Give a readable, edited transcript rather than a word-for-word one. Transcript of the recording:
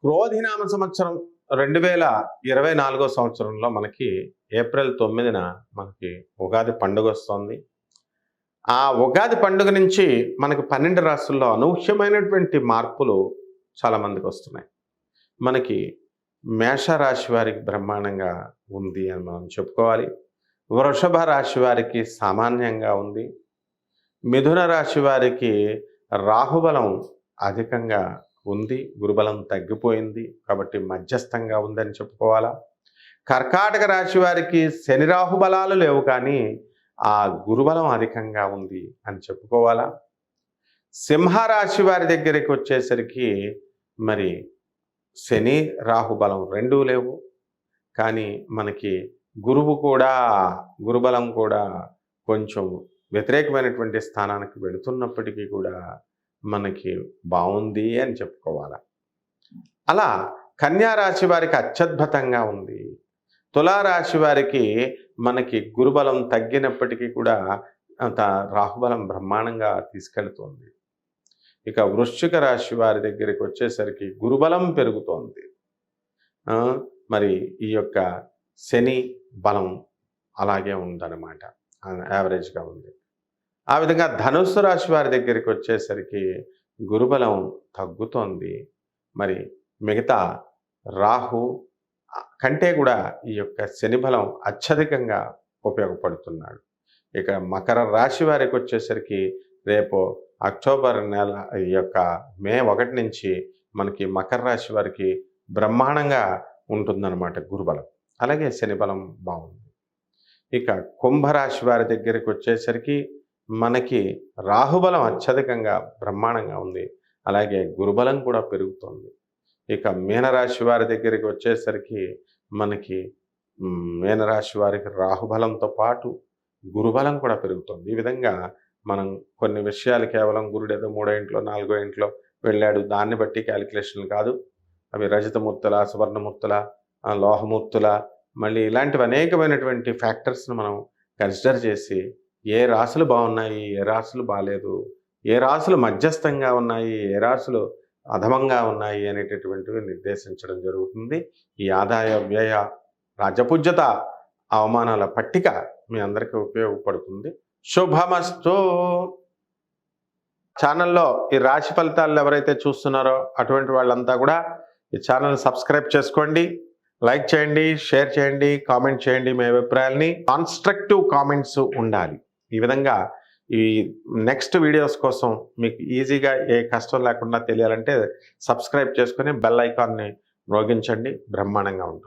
క్రోధినామ సంవత్సరం 2024 సంవత్సరంలో మనకి ఏప్రిల్ 9న మనకి ఉగాది పండుగ వస్తుంది. ఆ ఉగాది పండుగ నుంచి మనకు 12 రాశుల్లో అనూహ్యమైనటువంటి మార్పులు చాలామందికి వస్తున్నాయి. మనకి మేషరాశి వారికి బ్రహ్మాండంగా ఉంది అని మనం చెప్పుకోవాలి. వృషభ రాశి వారికి సామాన్యంగా ఉంది. మిథున రాశి వారికి రాహుబలం అధికంగా ఉంది, గురుబలం తగ్గిపోయింది కాబట్టి మధ్యస్థంగా ఉందని చెప్పుకోవాలా. కర్కాటక రాశి వారికి శని రాహు బలాలు లేవు, కానీ ఆ గురుబలం అధికంగా ఉంది అని చెప్పుకోవాలా. సింహరాశి వారి దగ్గరికి వచ్చేసరికి మరి శని రాహుబలం రెండూ లేవు, కానీ మనకి గురుబలం కూడా కొంచెం వ్యతిరేకమైనటువంటి స్థానానికి వెళుతున్నప్పటికీ కూడా మనకి బాగుంది అని చెప్పుకోవాలి. అలా కన్యా రాశి వారికి అత్యద్భుతంగా ఉంది. తులారాశి వారికి మనకి గురుబలం తగ్గినప్పటికీ కూడా రాహుబలం బ్రహ్మాండంగా తీసుకెళ్తుంది. ఇక వృశ్చిక రాశి వారి దగ్గరికి వచ్చేసరికి గురుబలం పెరుగుతోంది. మరి ఈ యొక్క శని బలం అలాగే ఉందన్నమాట, యావరేజ్గా ఉంది. ఆ విధంగా ధనుస్సు రాశి వారి దగ్గరికి వచ్చేసరికి గురుబలం తగ్గుతోంది. మరి మిగతా రాహు కంటే కూడా ఈ యొక్క శని బలం అత్యధికంగా ఉపయోగపడుతున్నాడు. ఇక మకర రాశి వారికి వచ్చేసరికి రేపు అక్టోబర్ నెల ఈ యొక్క మే 1 నుంచి మనకి మకర రాశి వారికి బ్రహ్మాండంగా ఉంటుందన్నమాట గురుబలం. అలాగే శని బలం బాగుంది. ఇక కుంభరాశి వారి దగ్గరికి వచ్చేసరికి మనకి రాహుబలం అత్యధికంగా బ్రహ్మాండంగా ఉంది, అలాగే గురుబలం కూడా పెరుగుతుంది. ఇక మీనరాశి వారి దగ్గరికి వచ్చేసరికి మనకి మీనరాశి వారికి రాహుబలంతో పాటు గురుబలం కూడా పెరుగుతుంది. ఈ విధంగా మనం కొన్ని విషయాలు కేవలం గురుడు ఏదో 3వ ఇంట్లో 4వ ఇంట్లో వెళ్ళాడు దాన్ని బట్టి క్యాలిక్యులేషన్లు కాదు. అవి రజతమూర్తుల, సువర్ణమూర్తుల, లోహమూర్తుల, మళ్ళీ ఇలాంటివి అనేకమైనటువంటి ఫ్యాక్టర్స్ను మనం కన్సిడర్ చేసి ఏ రాశులు బాగున్నాయి, ఏ రాశులు బాగాలేదు, ఏ రాశులు మధ్యస్థంగా ఉన్నాయి, ఏ రాశులు అధమంగా ఉన్నాయి అనేటటువంటివి నిర్దేశించడం జరుగుతుంది. ఈ ఆదాయ వ్యయ రాజపూజ్యత అవమానాల పట్టిక మీ అందరికీ ఉపయోగపడుతుంది. శుభమస్తు. ఛానల్లో ఈ రాశి ఫలితాలు ఎవరైతే చూస్తున్నారో అటువంటి వాళ్ళంతా కూడా ఈ ఛానల్ సబ్స్క్రైబ్ చేసుకోండి, లైక్ చేయండి, షేర్ చేయండి, కామెంట్ చేయండి. మీ అభిప్రాయాల్ని కాన్స్ట్రక్టివ్ కామెంట్స్ ఉండాలి. ఈ విధంగా ఈ నెక్స్ట్ వీడియోస్ కోసం మీకు ఈజీగా ఏ కష్టం లేకుండా తెలియాలంటే సబ్స్క్రైబ్ చేసుకొని బెల్ ఐకాన్ని మ్రోగించండి. బ్రహ్మాండంగా ఉంటుంది.